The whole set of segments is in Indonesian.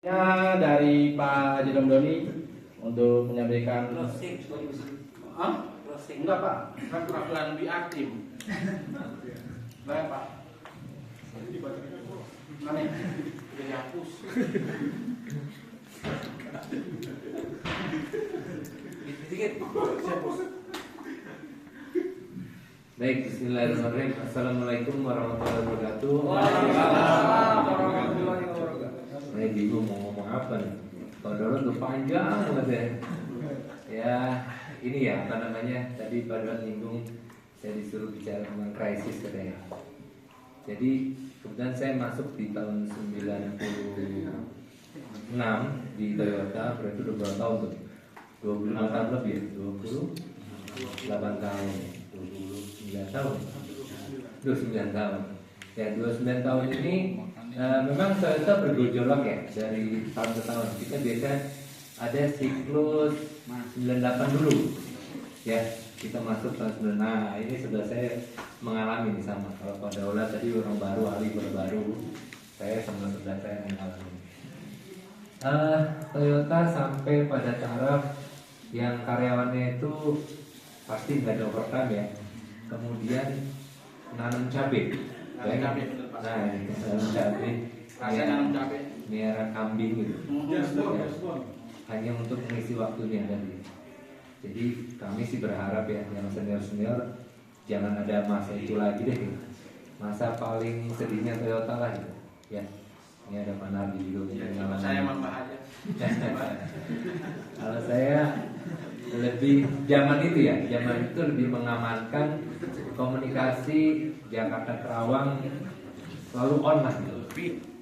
Dari Pak Jedom Doni untuk menyampaikan Closing. Enggak Pak, kan peraturan di aktif. Baik Pak. Mana? Udah dihapus. Sedikit. Baik, bismillahirrahmanirrahim. Assalamualaikum warahmatullahi wabarakatuh. Waalaikumsalam warahmatullahi wabarakatuh. Saya bingung mau ngomong apa nih. Kalau dulu tuh panjang banget ya. Ya, ini ya apa namanya? Tadi pada minggu saya disuruh bicara tentang krisis katanya. Jadi kemudian saya masuk di tahun 96 di Toyota, berarti udah berapa tahun tuh? 25 tahun lebih ya? 28 tahun, 29 tahun, 29 tahun. Ya 29 tahun ini memang Toyota bergejolak ya dari tahun ke tahun. Kita biasa ada siklus 98 dulu, ya kita masuk tahun 9. Nah ini sudah saya mengalami nih sama. Kalau Pak Daulat tadi orang baru, Ali baru, saya sama sudah saya mengalami. Toyota sampai pada taraf yang karyawannya itu pasti nggak ada overtime ya. Kemudian nanam cabai. Nah, nanam cabai. Nanam cabai. Miara kambing gitu. Ya, hanya untuk mengisi waktunya tadi. Jadi kami sih berharap ya yang senior jangan ada masa itu lagi deh. Masa paling sedihnya Toyota lah gitu. Ya. Ini ada Pak Nardi juga. Saya Mbak aja. Kalau saya lebih zaman itu ya, zaman itu lebih mengamankan komunikasi Jakarta Kerawang selalu on lah gitu.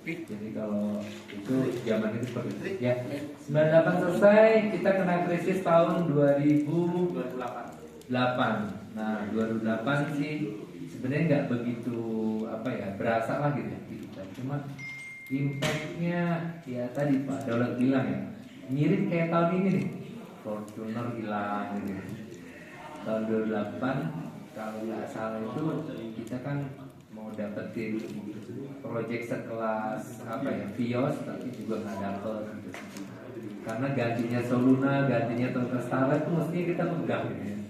Jadi kalau itu zaman itu seperti itu ya. 98 selesai, kita kena krisis tahun 2008. Nah 2008 sih sebenarnya nggak begitu apa ya berasa lah gitu. Cuma impactnya ya tadi Pak Daulat bilang ya mirip kayak tahun ini nih, Fortuner hilang gitu. Tahun 2008 kalau nggak salah itu kita kan mau dapetin project sekelas apa ya Vios tapi juga nggak dapet gitu. Karena gantinya Soluna, gantinya Toyota Starlet itu mestinya kita pegang gitu ya.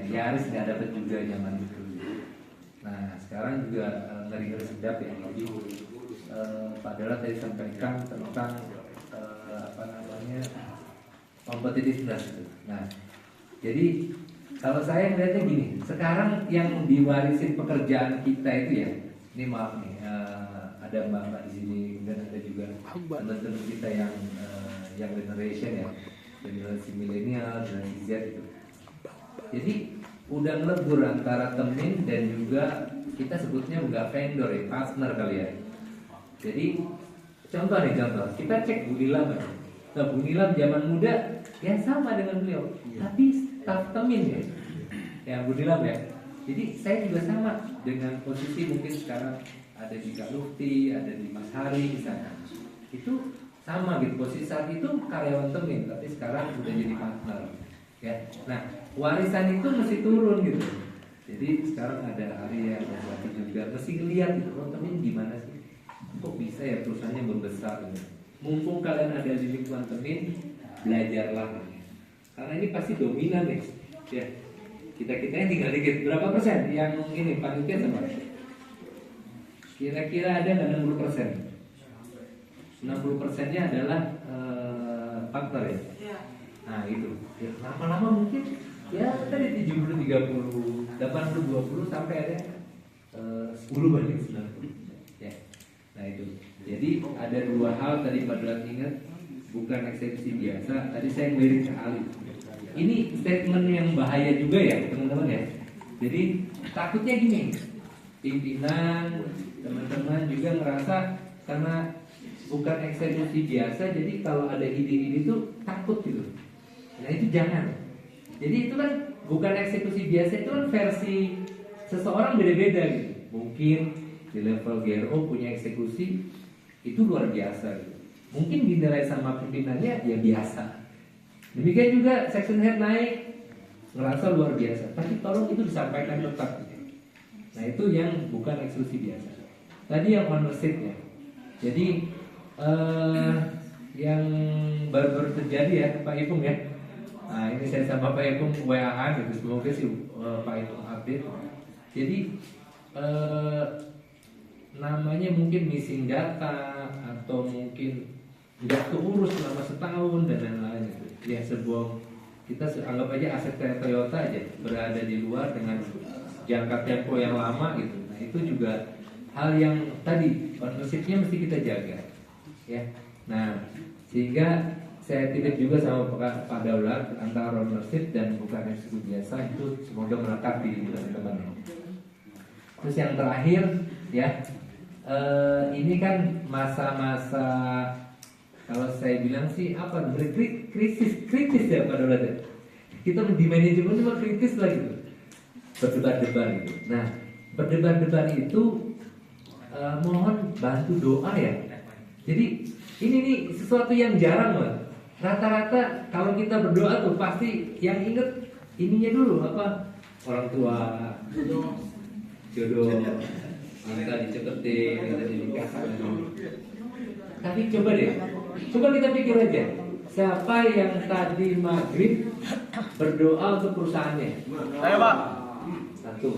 Yaris nggak dapet juga zaman itu. Nah sekarang juga ngeri-ngeri sedap ya. Jadi Pak Daulat tadi sampaikan tentang apa namanya kompetitiveness itu. Nah, jadi kalau saya melihatnya gini, sekarang yang diwarisin pekerjaan kita itu ya, ini maaf nih, ada mbak-mbak di sini dan ada juga teman-teman kita yang generation ya, generasi milenial, generasi Z itu. Jadi udah ngelebur antara temin dan juga kita sebutnya nggak vendor ya, partner kali ya. Jadi contoh, kita cek Bu Nilam ya. Nah, Bu Nilam zaman muda ya sama dengan beliau, tapi staff temin ya. Ya Bu Nilam ya. Jadi saya juga sama dengan posisi mungkin sekarang ada di Kak Lufti, ada di Mas Hari di sana. Itu sama gitu, posisi saat itu karyawan temin, tapi sekarang udah jadi partner. Ya. Nah, warisan itu mesti turun gitu. Jadi sekarang ada Ari, ada Wati juga, mesti lihat gitu, temin gimana sih? Kok bisa ya perusahaannya membesar gitu. Mumpung kalian ada di lingkungan temin, belajarlah. Karena ini pasti dominan nih. Ya. Kita-kita tinggal dikit. Berapa persen yang ini panitia sama? Kira-kira ada nggak 60%? 60%-nya adalah partner ya. Nah itu. Ya, lama-lama mungkin ya tadi 70-30, 80-20 sampai ada 10/90. Ya. Nah itu. Jadi ada dua hal tadi Pak Daulat ingat, bukan eksekusi biasa. Tadi saya ngelirik ke Ali. Ini statement yang bahaya juga ya teman-teman ya. Jadi takutnya gini, pimpinan, teman-teman juga ngerasa karena bukan eksekusi biasa, jadi kalau ada ide-ide itu takut gitu. Nah itu jangan. Jadi itu kan bukan eksekusi biasa, itu kan versi seseorang beda-beda gitu. Mungkin di level GRO punya eksekusi itu luar biasa gitu. Mungkin dinilai sama pimpinannya ya biasa. Demikian juga section head naik ngerasa luar biasa, tapi tolong itu disampaikan tetap gitu. Nah itu yang bukan eksekusi biasa. Tadi yang ownership ya. Jadi yang baru-baru terjadi ya Pak Ipung ya. Nah ini saya sama Pak Ipung WA gitu, semoga sih Pak Ipung update. Jadi namanya mungkin missing data atau mungkin nggak keurus selama setahun dan lain-lain gitu. Ya sebuah kita anggap aja aset kayak Toyota aja berada di luar dengan jangka tempo yang lama gitu. Nah itu juga hal yang tadi ownership-nya mesti kita jaga ya. Nah sehingga saya titip juga sama Pak Daulat antara ownership dan bukan eksekutif biasa itu semoga melekat di teman-teman. Terus yang terakhir ya, ini kan masa-masa kalau saya bilang sih apa kritis ya Pak Daulat ya. Kita di manajemen cuma kritis lah gitu, berdebar-debar gitu. Nah berdebar-debar itu mohon bantu doa ya. Jadi ini nih sesuatu yang jarang loh. Rata-rata kalau kita berdoa tuh pasti yang inget ininya dulu apa orang tua, jodoh, minta dicepetin, minta dinikahkan. Tapi coba deh, coba kita pikir aja, siapa yang tadi maghrib berdoa untuk perusahaannya? Saya Pak. Satu.